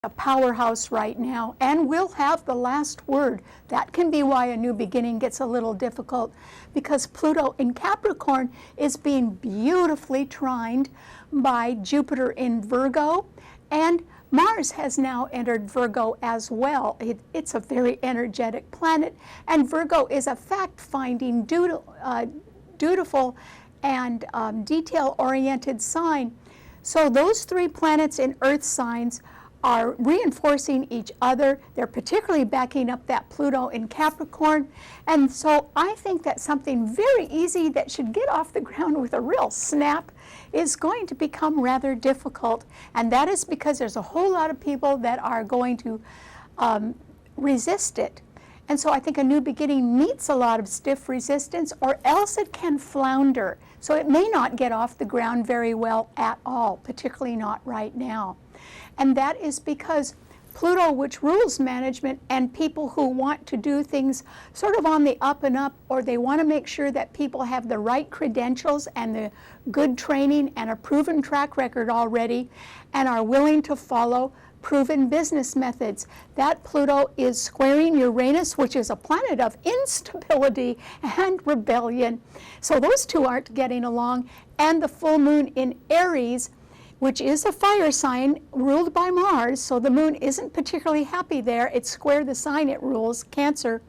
a powerhouse right now and will have the last word. That can be why a new beginning gets a little difficult, because Pluto in Capricorn is being beautifully trined by Jupiter in Virgo, and Mars has now entered Virgo as well. It's a very energetic planet, and Virgo is a fact-finding, dutiful, and detail-oriented sign. So those three planets in Earth signs are reinforcing each other. They're particularly backing up that Pluto in Capricorn. And so I think that something very easy that should get off the ground with a real snap is going to become rather difficult. And that is because there's a whole lot of people that are going to resist it. And so I think a new beginning meets a lot of stiff resistance, or else it can flounder. So it may not get off the ground very well at all, particularly not right now. And that is because Pluto, which rules management and people who want to do things sort of on the up and up, or they want to make sure that people have the right credentials and the good training and a proven track record already and are willing to follow proven business methods. That Pluto is squaring Uranus, which is a planet of instability and rebellion. So those two aren't getting along. And the full moon in Aries, which is a fire sign ruled by Mars, so the moon isn't particularly happy there. It's square the sign it rules, Cancer.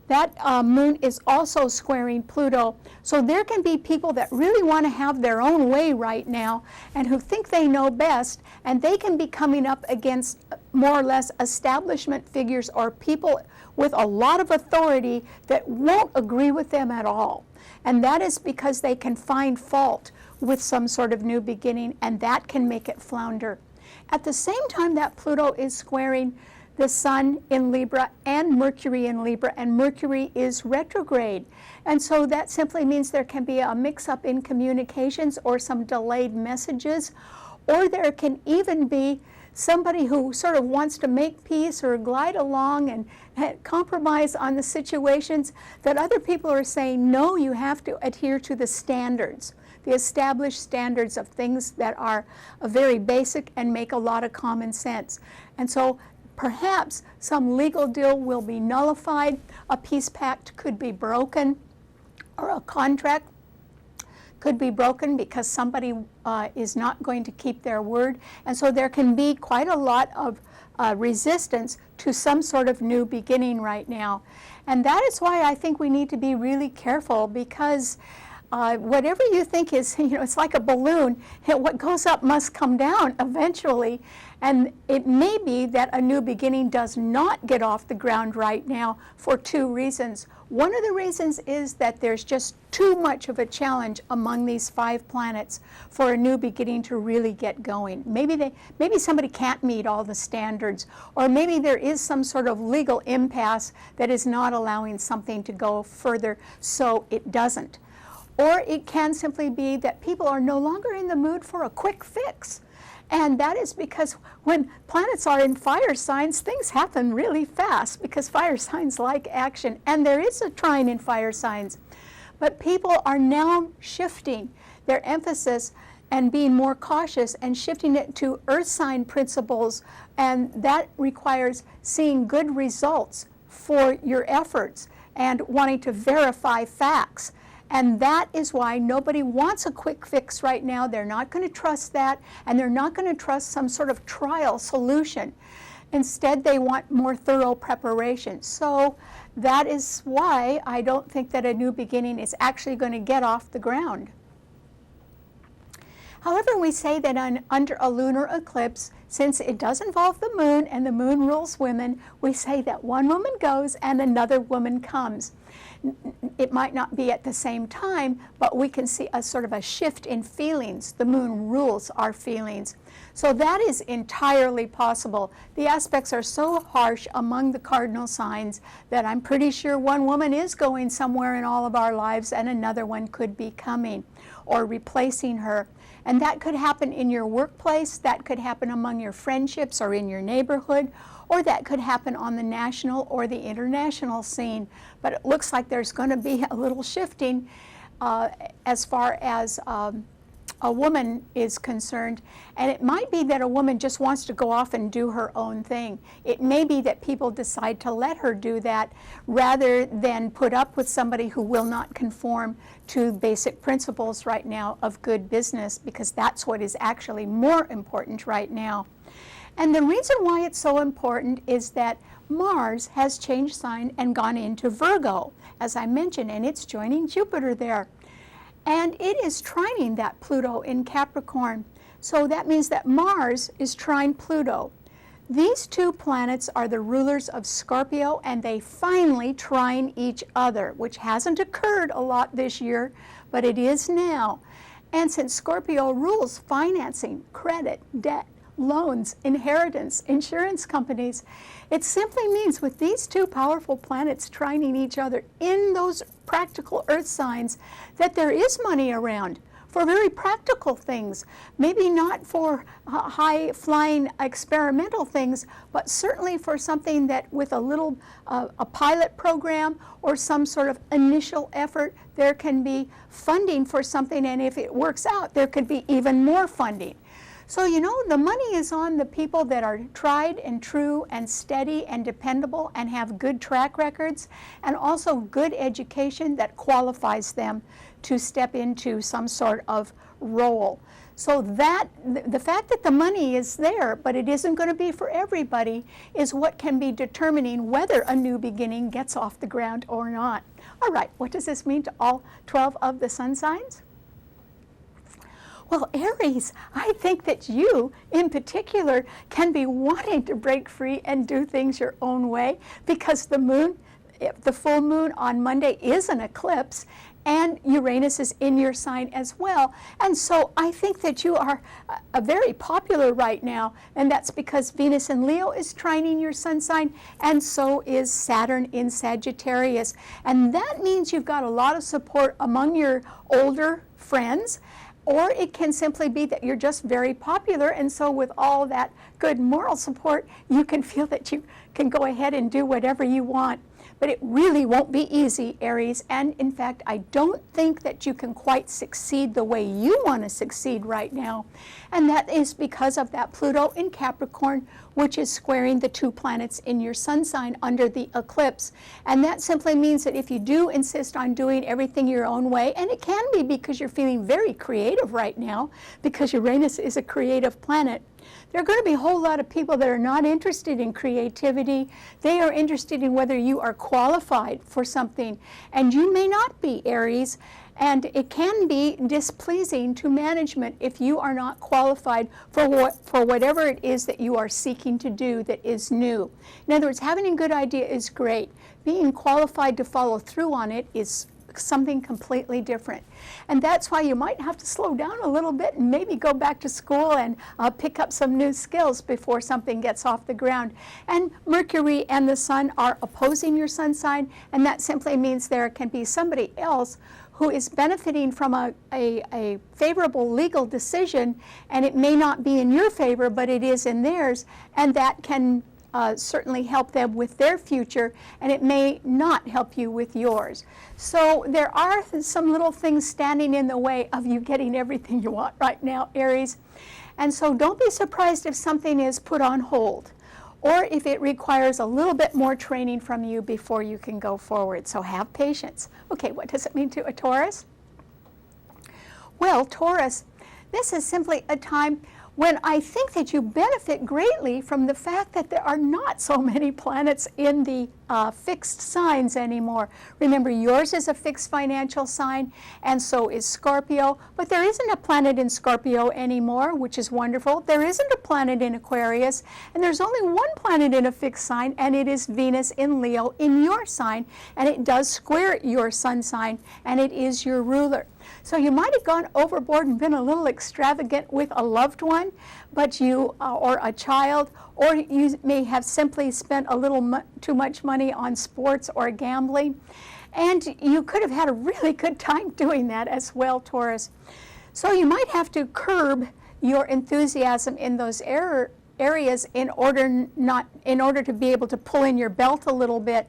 That moon is also squaring Pluto. So there can be people that really want to have their own way right now and who think they know best, and they can be coming up against more or less establishment figures or people with a lot of authority that won't agree with them at all. And that is because they can find fault with some sort of new beginning, and that can make it flounder. At the same time that Pluto is squaring the Sun in Libra and Mercury in Libra, and Mercury is retrograde. And so that simply means there can be a mix-up in communications or some delayed messages, or there can even be somebody who sort of wants to make peace or glide along and compromise on the situations that other people are saying, no, you have to adhere to the standards, the established standards of things that are very basic and make a lot of common sense. And so perhaps some legal deal will be nullified, a peace pact could be broken, or a contract could be broken because somebody is not going to keep their word. And so there can be quite a lot of resistance to some sort of new beginning right now. And that is why I think we need to be really careful, because whatever you think is, it's like a balloon. What goes up must come down eventually. And it may be that a new beginning does not get off the ground right now for two reasons. One of the reasons is that there's just too much of a challenge among these 5 planets for a new beginning to really get going. Maybe somebody can't meet all the standards, or maybe there is some sort of legal impasse that is not allowing something to go further, so it doesn't. Or it can simply be that people are no longer in the mood for a quick fix. And that is because when planets are in fire signs, things happen really fast, because fire signs like action. And there is a trine in fire signs. But people are now shifting their emphasis and being more cautious and shifting it to earth sign principles. And that requires seeing good results for your efforts and wanting to verify facts. And that is why nobody wants a quick fix right now. They're not going to trust that, and they're not going to trust some sort of trial solution. Instead, they want more thorough preparation. So that is why I don't think that a new beginning is actually going to get off the ground. However, we say that under a lunar eclipse, since it does involve the moon and the moon rules women, we say that one woman goes and another woman comes. It might not be at the same time, but we can see a sort of a shift in feelings. The moon rules our feelings. So that is entirely possible. The aspects are so harsh among the cardinal signs that I'm pretty sure one woman is going somewhere in all of our lives and another one could be coming or replacing her. And that could happen in your workplace, that could happen among your friendships or in your neighborhood, or that could happen on the national or the international scene. But it looks like there's going to be a little shifting as far as a woman is concerned, and it might be that a woman just wants to go off and do her own thing. It may be that people decide to let her do that rather than put up with somebody who will not conform to basic principles right now of good business, because that's what is actually more important right now. And the reason why it's so important is that Mars has changed sign and gone into Virgo, as I mentioned, and it's joining Jupiter there. And it is trining that Pluto in Capricorn. So that means that Mars is trine Pluto. These two planets are the rulers of Scorpio, and they finally trine each other, which hasn't occurred a lot this year, but it is now. And since Scorpio rules financing, credit, debt, loans, inheritance, insurance companies, it simply means with these two powerful planets trining each other in those practical earth signs that there is money around for very practical things, maybe not for high-flying experimental things, but certainly for something that with a little a pilot program or some sort of initial effort, there can be funding for something, and if it works out, there could be even more funding. So, you know, the money is on the people that are tried and true and steady and dependable and have good track records, and also good education that qualifies them to step into some sort of role. So that the fact that the money is there, but it isn't going to be for everybody, is what can be determining whether a new beginning gets off the ground or not. All right, what does this mean to all 12 of the sun signs? Well, Aries, I think that you, in particular, can be wanting to break free and do things your own way, because the moon, the full moon on Monday is an eclipse, and Uranus is in your sign as well. And so I think that you are very popular right now, and that's because Venus in Leo is trining your sun sign, and so is Saturn in Sagittarius. And that means you've got a lot of support among your older friends, or it can simply be that you're just very popular, and so with all that good moral support, you can feel that you can go ahead and do whatever you want. But it really won't be easy, Aries, and in fact, I don't think that you can quite succeed the way you want to succeed right now, and that is because of that Pluto in Capricorn, which is squaring the two planets in your sun sign under the eclipse. And that simply means that if you do insist on doing everything your own way, and it can be because you're feeling very creative right now, because Uranus is a creative planet, there are going to be a whole lot of people that are not interested in creativity. They are interested in whether you are qualified for something, and you may not be, Aries. And it can be displeasing to management if you are not qualified for whatever it is that you are seeking to do that is new. In other words, having a good idea is great. Being qualified to follow through on it is something completely different. And that's why you might have to slow down a little bit and maybe go back to school and pick up some new skills before something gets off the ground. And Mercury and the Sun are opposing your sun sign, and that simply means there can be somebody else who is benefiting from a favorable legal decision, and it may not be in your favor, but it is in theirs, and that can certainly help them with their future, and it may not help you with yours. So there are some little things standing in the way of you getting everything you want right now, Aries. And so don't be surprised if something is put on hold, or if it requires a little bit more training from you before you can go forward. So have patience. Okay, what does it mean to a Taurus? Well, Taurus, this is simply a time when I think that you benefit greatly from the fact that there are not so many planets in the fixed signs anymore. Remember, yours is a fixed financial sign, and so is Scorpio, but there isn't a planet in Scorpio anymore, which is wonderful. There isn't a planet in Aquarius, and there's only one planet in a fixed sign, and it is Venus in Leo in your sign, and it does square your sun sign, and it is your ruler. So you might have gone overboard and been a little extravagant with a loved one, but you, or a child, or you may have simply spent a little too much money on sports or gambling. And you could have had a really good time doing that as well, Taurus. So you might have to curb your enthusiasm in those areas in order to be able to pull in your belt a little bit.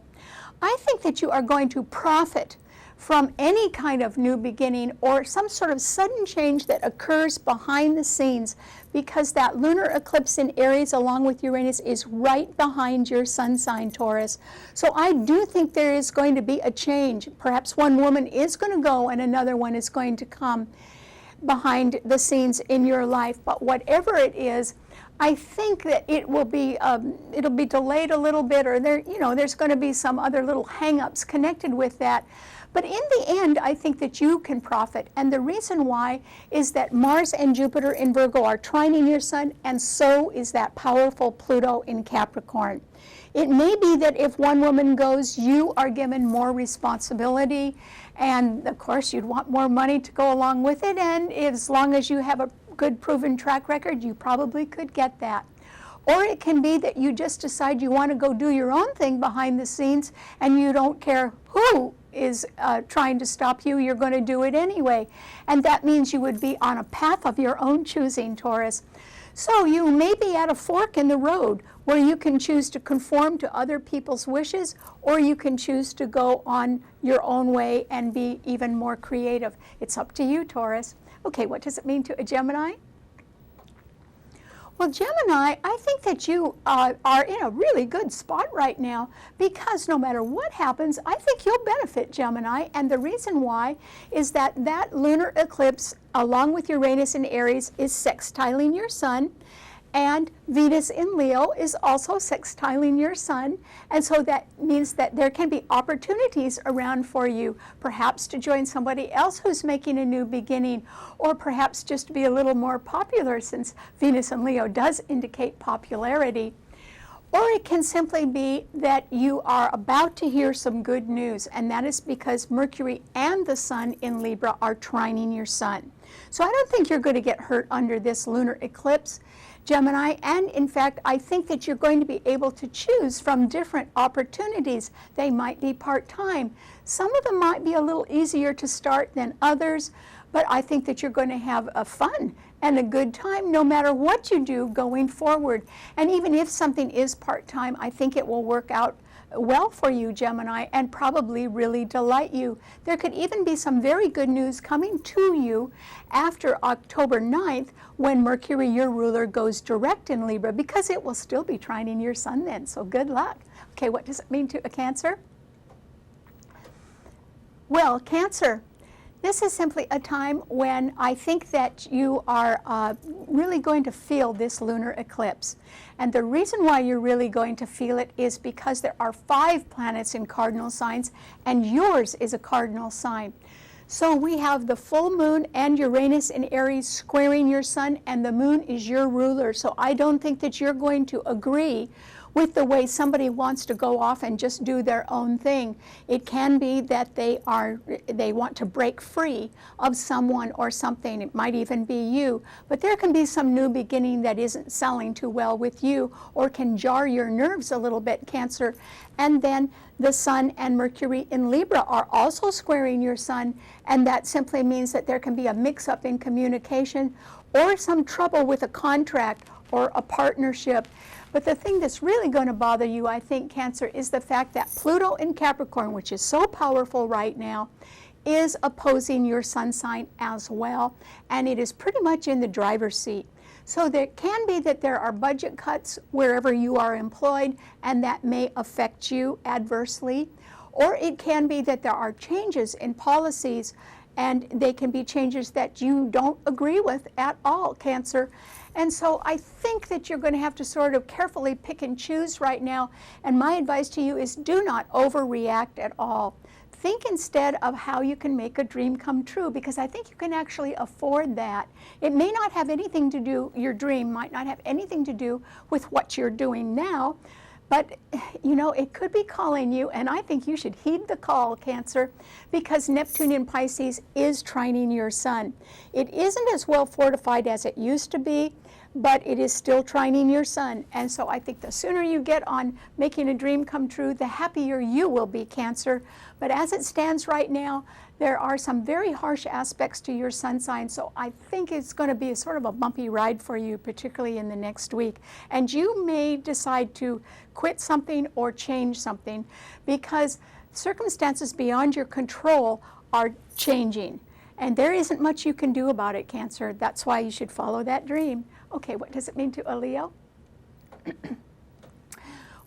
I think that you are going to profit from any kind of new beginning or some sort of sudden change that occurs behind the scenes, because that lunar eclipse in Aries along with Uranus is right behind your sun sign, Taurus. So I do think there is going to be a change. Perhaps one woman is going to go and another one is going to come behind the scenes in your life. But whatever it is, I think that it will be it'll be delayed a little bit, or there's going to be some other little hang-ups connected with that. But in the end, I think that you can profit. And the reason why is that Mars and Jupiter in Virgo are trining your sun, and so is that powerful Pluto in Capricorn. It may be that if one woman goes, you are given more responsibility, and of course you'd want more money to go along with it, and as long as you have a good proven track record, you probably could get that. Or it can be that you just decide you want to go do your own thing behind the scenes, and you don't care who is trying to stop you, you're going to do it anyway. And that means you would be on a path of your own choosing, Taurus. So you may be at a fork in the road where you can choose to conform to other people's wishes, or you can choose to go on your own way and be even more creative. It's up to you, Taurus. Okay, what does it mean to a Gemini? Well, Gemini, I think that you are in a really good spot right now, because no matter what happens, I think you'll benefit, Gemini. And the reason why is that that lunar eclipse, along with Uranus in Aries, is sextiling your sun. And Venus in Leo is also sextiling your sun. And so that means that there can be opportunities around for you, perhaps to join somebody else who's making a new beginning, or perhaps just to be a little more popular, since Venus in Leo does indicate popularity. Or it can simply be that you are about to hear some good news, and that is because Mercury and the Sun in Libra are trining your sun. So I don't think you're going to get hurt under this lunar eclipse, Gemini, and in fact, I think that you're going to be able to choose from different opportunities. They might be part-time. Some of them might be a little easier to start than others, but I think that you're going to have a fun and a good time no matter what you do going forward. And even if something is part-time, I think it will work out well for you, Gemini, and probably really delight you. There could even be some very good news coming to you after October 9th, when Mercury, your ruler, goes direct in Libra, because it will still be trining your sun then, so good luck. Okay, what does it mean to a Cancer? Well, Cancer, this is simply a time when I think that you are really going to feel this lunar eclipse. And the reason why you're really going to feel it is because there are 5 planets in cardinal signs, and yours is a cardinal sign. So we have the full moon and Uranus in Aries squaring your sun, and the moon is your ruler. So I don't think that you're going to agree with the way somebody wants to go off and just do their own thing. It can be that they want to break free of someone or something. It might even be you. But there can be some new beginning that isn't selling too well with you, or can jar your nerves a little bit, Cancer. And then the Sun and Mercury in Libra are also squaring your sun, and that simply means that there can be a mix-up in communication, or some trouble with a contract or a partnership. But the thing that's really going to bother you, I think, Cancer, is the fact that Pluto in Capricorn, which is so powerful right now, is opposing your sun sign as well, and it is pretty much in the driver's seat. So there can be that there are budget cuts wherever you are employed, and that may affect you adversely. Or it can be that there are changes in policies, and they can be changes that you don't agree with at all, Cancer. And so I think that you're going to have to sort of carefully pick and choose right now. And my advice to you is do not overreact at all. Think instead of how you can make a dream come true, because I think you can actually afford that. It may not have anything to do, your dream might not have anything to do with what you're doing now, but it could be calling you, and I think you should heed the call, Cancer, because Neptune in Pisces is trining your sun. It isn't as well fortified as it used to be, but it is still trining your sun. And so I think the sooner you get on making a dream come true, the happier you will be, Cancer. But as it stands right now, there are some very harsh aspects to your sun sign, so I think it's going to be a sort of a bumpy ride for you, particularly in the next week. And you may decide to quit something or change something, because circumstances beyond your control are changing. And there isn't much you can do about it, Cancer. That's why you should follow that dream. Okay, what does it mean to a Leo?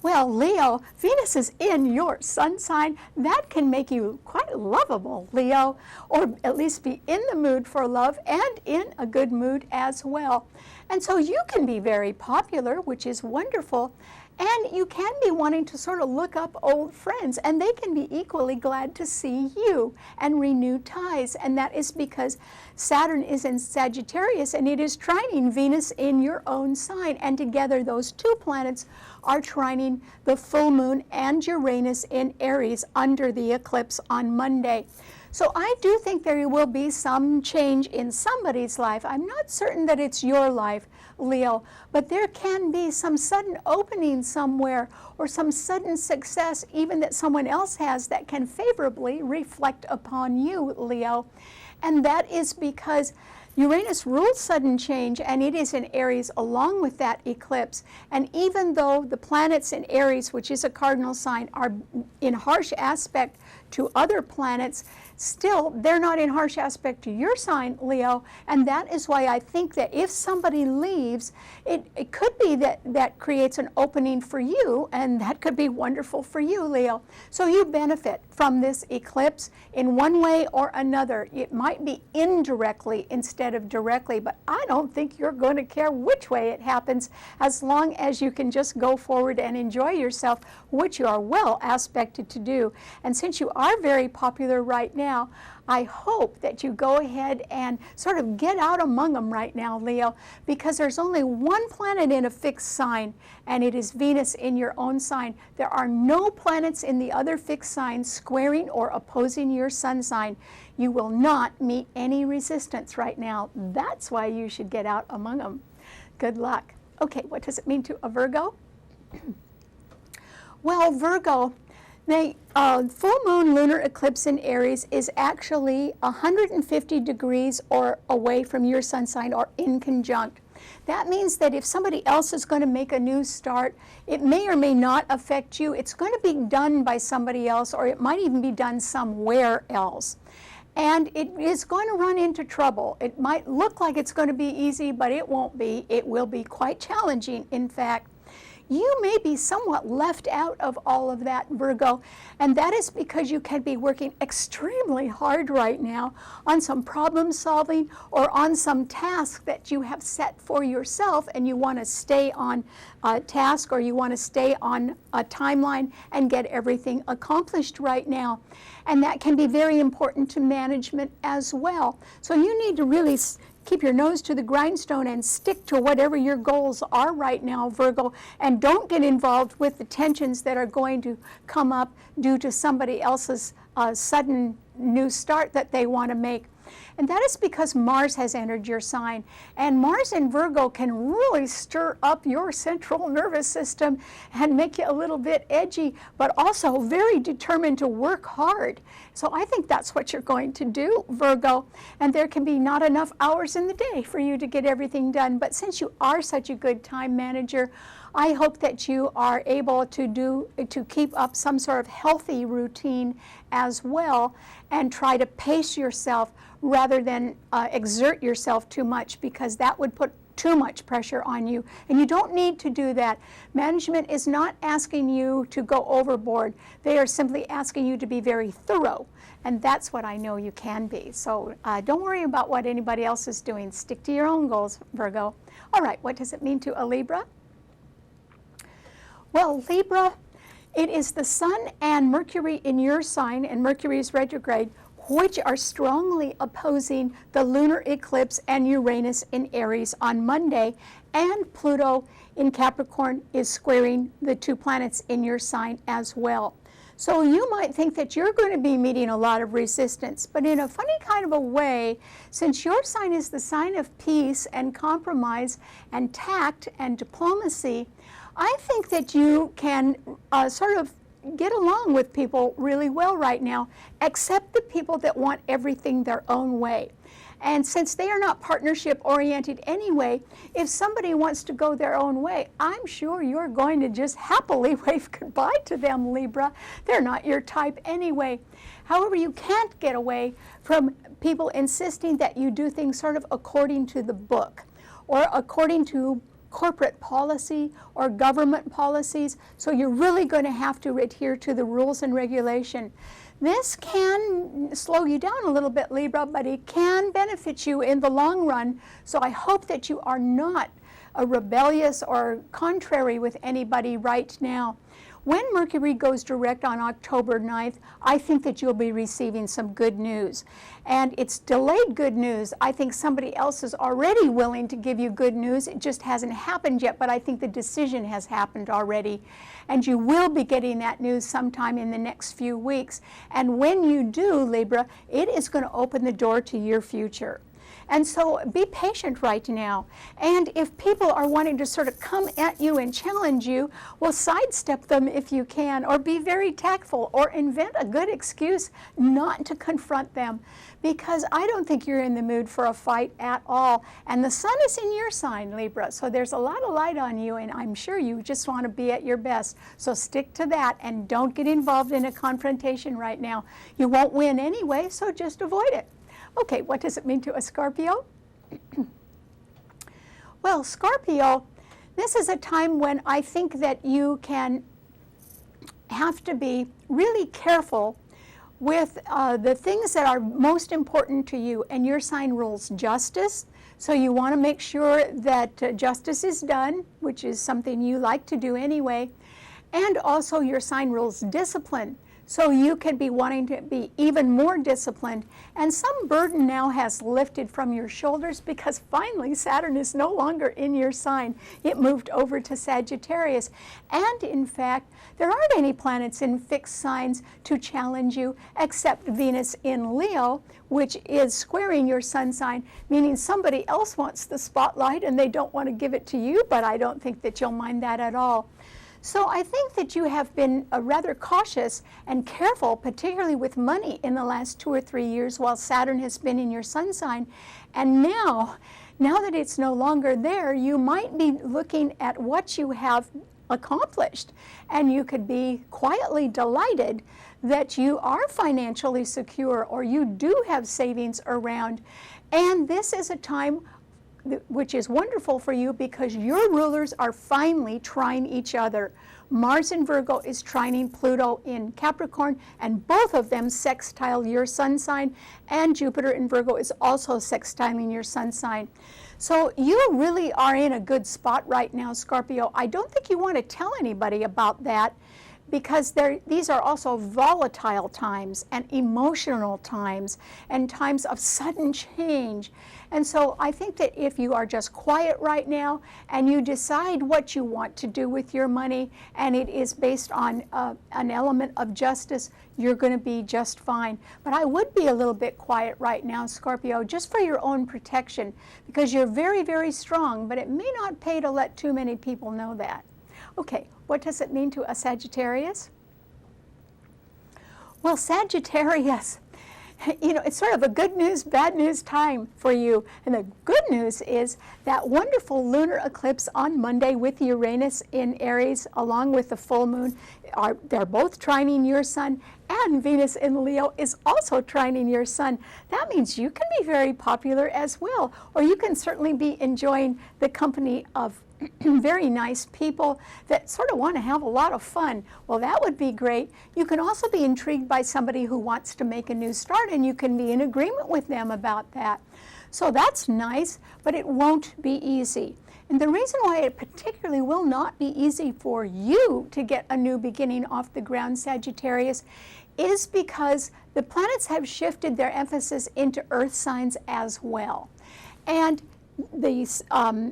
Well, Leo, Venus is in your sun sign. That can make you quite lovable, Leo, or at least be in the mood for love and in a good mood as well. And so you can be very popular, which is wonderful. And you can be wanting to sort of look up old friends, and they can be equally glad to see you and renew ties. And that is because Saturn is in Sagittarius, and it is trining Venus in your own sign. And together, those two planets are trining the full moon and Uranus in Aries under the eclipse on Monday. So I do think there will be some change in somebody's life. I'm not certain that it's your life, Leo, but there can be some sudden opening somewhere or some sudden success even that someone else has that can favorably reflect upon you, Leo. And that is because Uranus rules sudden change, and it is in Aries along with that eclipse. And even though the planets in Aries, which is a cardinal sign, are in harsh aspect to other planets, still they're not in harsh aspect to your sign, Leo. And that is why I think that if somebody leaves, it could be that creates an opening for you, and that could be wonderful for you, Leo. So you benefit from this eclipse in one way or another. It might be indirectly instead of directly, but I don't think you're going to care which way it happens, as long as you can just go forward and enjoy yourself, which you are well aspected to do. And since you are very popular right now, I hope that you go ahead and sort of get out among them right now, Leo, because there's only one planet in a fixed sign, and it is Venus in your own sign. There are no planets in the other fixed signs squaring or opposing your sun sign. You will not meet any resistance right now. That's why you should get out among them. Good luck. Okay, what does it mean to a Virgo? Well, Virgo, the full moon lunar eclipse in Aries is actually 150 degrees or away from your sun sign or in conjunct. That means that if somebody else is going to make a new start, it may or may not affect you. It's going to be done by somebody else, or it might even be done somewhere else. And it is going to run into trouble. It might look like it's going to be easy, but it won't be. It will be quite challenging, in fact. You may be somewhat left out of all of that, Virgo, and that is because you can be working extremely hard right now on some problem solving or on some task that you have set for yourself, and you want to stay on task, or you want to stay on a timeline and get everything accomplished right now. And that can be very important to management as well. So you need to really keep your nose to the grindstone and stick to whatever your goals are right now, Virgo, and don't get involved with the tensions that are going to come up due to somebody else's sudden new start that they want to make. And that is because Mars has entered your sign. And Mars in Virgo can really stir up your central nervous system and make you a little bit edgy, but also very determined to work hard. So I think that's what you're going to do, Virgo. And there can be not enough hours in the day for you to get everything done. But since you are such a good time manager, I hope that you are able to keep up some sort of healthy routine as well, and try to pace yourself rather than exert yourself too much, because that would put too much pressure on you. And you don't need to do that. Management is not asking you to go overboard. They are simply asking you to be very thorough. And that's what I know you can be. So don't worry about what anybody else is doing. Stick to your own goals, Virgo. All right, what does it mean to a Libra? Well, Libra, it is the Sun and Mercury in your sign, and Mercury is retrograde, which are strongly opposing the lunar eclipse and Uranus in Aries on Monday, and Pluto in Capricorn is squaring the two planets in your sign as well. So you might think that you're going to be meeting a lot of resistance, but in a funny kind of a way, since your sign is the sign of peace and compromise and tact and diplomacy, I think that you can sort of get along with people really well right now, except the people that want everything their own way. And since they are not partnership oriented anyway, if somebody wants to go their own way, I'm sure you're going to just happily wave goodbye to them, Libra. They're not your type anyway. However, you can't get away from people insisting that you do things sort of according to the book or according to corporate policy or government policies. So you're really going to have to adhere to the rules and regulation. This can slow you down a little bit, Libra, but it can benefit you in the long run. So I hope that you are not rebellious or contrary with anybody right now. When Mercury goes direct on October 9th, I think that you'll be receiving some good news. And it's delayed good news. I think somebody else is already willing to give you good news. It just hasn't happened yet, but I think the decision has happened already. And you will be getting that news sometime in the next few weeks. And when you do, Libra, it is going to open the door to your future. And so be patient right now. And if people are wanting to sort of come at you and challenge you, well, sidestep them if you can, or be very tactful, or invent a good excuse not to confront them. Because I don't think you're in the mood for a fight at all. And the sun is in your sign, Libra, so there's a lot of light on you, and I'm sure you just want to be at your best. So stick to that and don't get involved in a confrontation right now. You won't win anyway, so just avoid it. Okay, what does it mean to a Scorpio? Well, Scorpio, this is a time when I think that you can have to be really careful with the things that are most important to you. And your sign rules justice, so you want to make sure that justice is done, which is something you like to do anyway. And also your sign rules discipline. So you could be wanting to be even more disciplined. And some burden now has lifted from your shoulders because finally Saturn is no longer in your sign. It moved over to Sagittarius. And in fact, there aren't any planets in fixed signs to challenge you except Venus in Leo, which is squaring your sun sign, meaning somebody else wants the spotlight and they don't want to give it to you, but I don't think that you'll mind that at all. So I think that you have been rather cautious and careful, particularly with money in the last 2 or 3 years while Saturn has been in your sun sign. And now that it's no longer there, you might be looking at what you have accomplished. And you could be quietly delighted that you are financially secure or you do have savings around. And this is a time which is wonderful for you because your rulers are finally trying each other. Mars in Virgo is trining Pluto in Capricorn, and both of them sextile your sun sign, and Jupiter in Virgo is also sextiling your sun sign. So you really are in a good spot right now, Scorpio. I don't think you want to tell anybody about that, because these are also volatile times and emotional times and times of sudden change. And so I think that if you are just quiet right now and you decide what you want to do with your money and it is based on an element of justice, you're going to be just fine. But I would be a little bit quiet right now, Scorpio, just for your own protection, because you're very, very strong, but it may not pay to let too many people know that. Okay, what does it mean to a Sagittarius? Well, Sagittarius, it's sort of a good news, bad news time for you. And the good news is that wonderful lunar eclipse on Monday with Uranus in Aries, along with the full moon, they're both trining your sun, and Venus in Leo is also trining your sun. That means you can be very popular as well, or you can certainly be enjoying the company of very nice people that sort of want to have a lot of fun. Well, that would be great. You can also be intrigued by somebody who wants to make a new start, and you can be in agreement with them about that. So that's nice, but it won't be easy. And the reason why it particularly will not be easy for you to get a new beginning off the ground, Sagittarius, is because the planets have shifted their emphasis into Earth signs as well. And these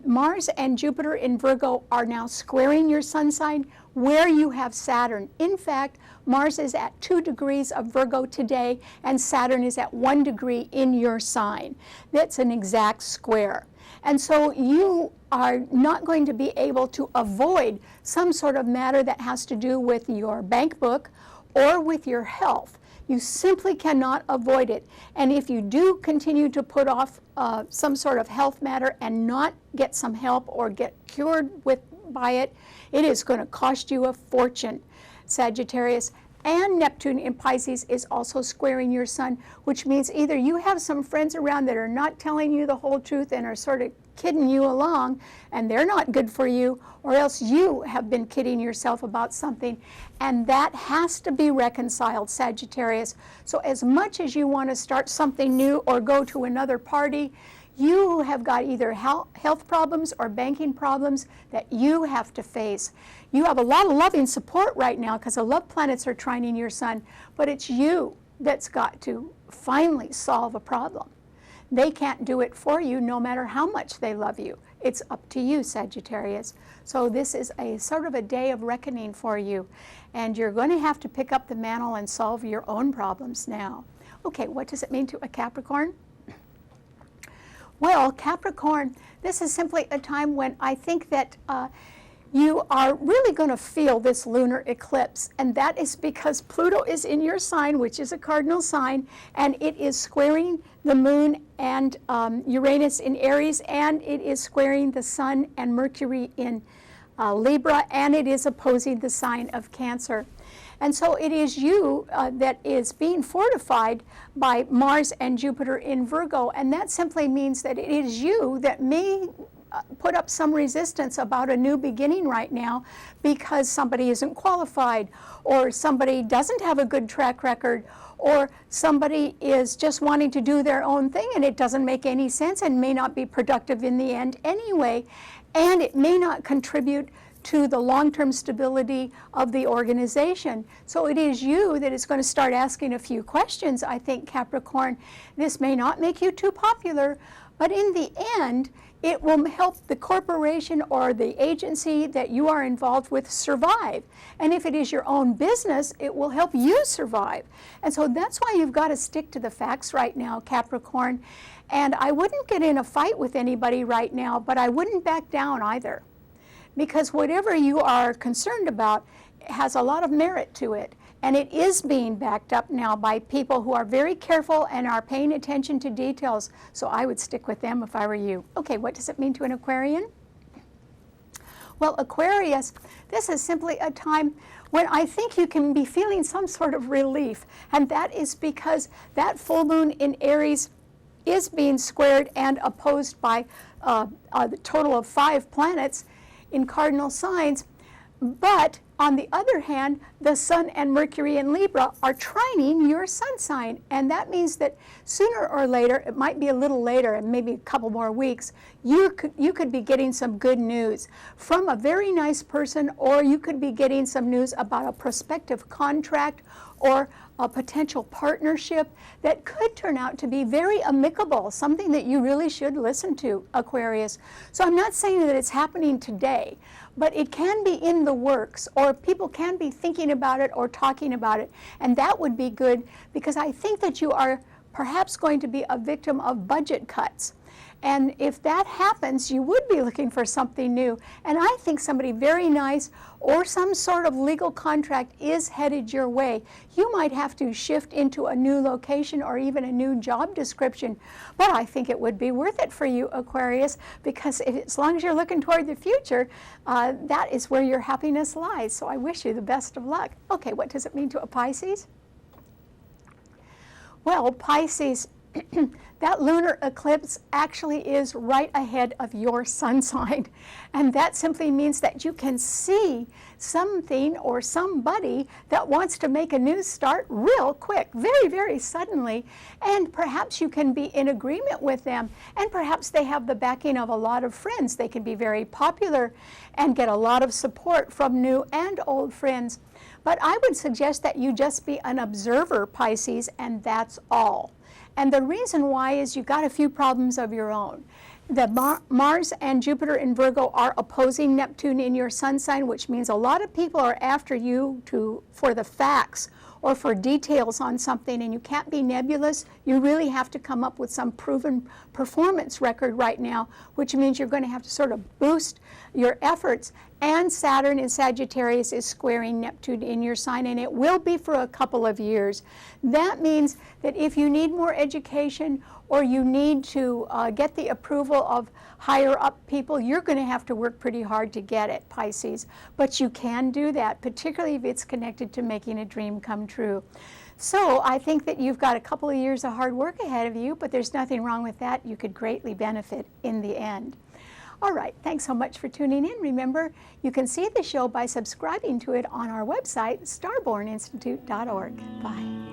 Mars and Jupiter in Virgo are now squaring your sun sign where you have Saturn. In fact, Mars is at 2 degrees of Virgo today, and Saturn is at 1 degree in your sign. That's an exact square. And so you are not going to be able to avoid some sort of matter that has to do with your bank book or with your health. You simply cannot avoid it. And if you do continue to put off some sort of health matter and not get some help or get cured by it, it is going to cost you a fortune, Sagittarius. And Neptune in Pisces is also squaring your sun, which means either you have some friends around that are not telling you the whole truth and are sort of kidding you along, and they're not good for you, or else you have been kidding yourself about something, and that has to be reconciled, Sagittarius. So as much as you want to start something new or go to another party, you have got either health problems or banking problems that you have to face. You have a lot of loving support right now because the love planets are trining your sun, but it's you that's got to finally solve a problem. They can't do it for you no matter how much they love you. It's up to you, Sagittarius. So this is a sort of a day of reckoning for you, and you're going to have to pick up the mantle and solve your own problems now. Okay, what does it mean to a Capricorn? Well, Capricorn, this is simply a time when I think that you are really going to feel this lunar eclipse, and that is because Pluto is in your sign, which is a cardinal sign, and it is squaring the moon and Uranus in Aries, and it is squaring the sun and Mercury in Libra, and it is opposing the sign of Cancer. And so it is you that is being fortified by Mars and Jupiter in Virgo, and that simply means that it is you that may put up some resistance about a new beginning right now because somebody isn't qualified, or somebody doesn't have a good track record, or somebody is just wanting to do their own thing and it doesn't make any sense and may not be productive in the end anyway, and it may not contribute to the long-term stability of the organization. So it is you that is going to start asking a few questions, I think, Capricorn. This may not make you too popular, but in the end, it will help the corporation or the agency that you are involved with survive. And if it is your own business, it will help you survive. And so that's why you've got to stick to the facts right now, Capricorn. And I wouldn't get in a fight with anybody right now, but I wouldn't back down either. Because whatever you are concerned about has a lot of merit to it. And it is being backed up now by people who are very careful and are paying attention to details. So I would stick with them if I were you. Okay, what does it mean to an Aquarian? Well, Aquarius, this is simply a time when I think you can be feeling some sort of relief. And that is because that full moon in Aries is being squared and opposed by the total of 5 planets in cardinal signs. But on the other hand, the Sun and Mercury in Libra are trining your sun sign. And that means that sooner or later, it might be a little later and maybe a couple more weeks, you could be getting some good news from a very nice person, or you could be getting some news about a prospective contract or a potential partnership that could turn out to be very amicable, something that you really should listen to, Aquarius. So I'm not saying that it's happening today, but it can be in the works, or people can be thinking about it or talking about it, and that would be good, because I think that you are perhaps going to be a victim of budget cuts. And if that happens, you would be looking for something new. And I think somebody very nice or some sort of legal contract is headed your way. You might have to shift into a new location or even a new job description. But I think it would be worth it for you, Aquarius, because as long as you're looking toward the future, that is where your happiness lies. So I wish you the best of luck. Okay, what does it mean to a Pisces? Well, Pisces, that lunar eclipse actually is right ahead of your sun sign. And that simply means that you can see something or somebody that wants to make a new start real quick, very, very suddenly. And perhaps you can be in agreement with them. And perhaps they have the backing of a lot of friends. They can be very popular and get a lot of support from new and old friends. But I would suggest that you just be an observer, Pisces, and that's all. And the reason why is you've got a few problems of your own. The Mars and Jupiter in Virgo are opposing Neptune in your sun sign, which means a lot of people are after you for the facts or for details on something, and you can't be nebulous. You really have to come up with some proven performance record right now, which means you're going to have to sort of boost your efforts. And Saturn in Sagittarius is squaring Neptune in your sign, and it will be for a couple of years. That means that if you need more education or you need to get the approval of higher up people, you're going to have to work pretty hard to get it, Pisces. But you can do that, particularly if it's connected to making a dream come true. So I think that you've got a couple of years of hard work ahead of you, but there's nothing wrong with that. You could greatly benefit in the end. All right, thanks so much for tuning in. Remember, you can see the show by subscribing to it on our website, starborninstitute.org. Bye.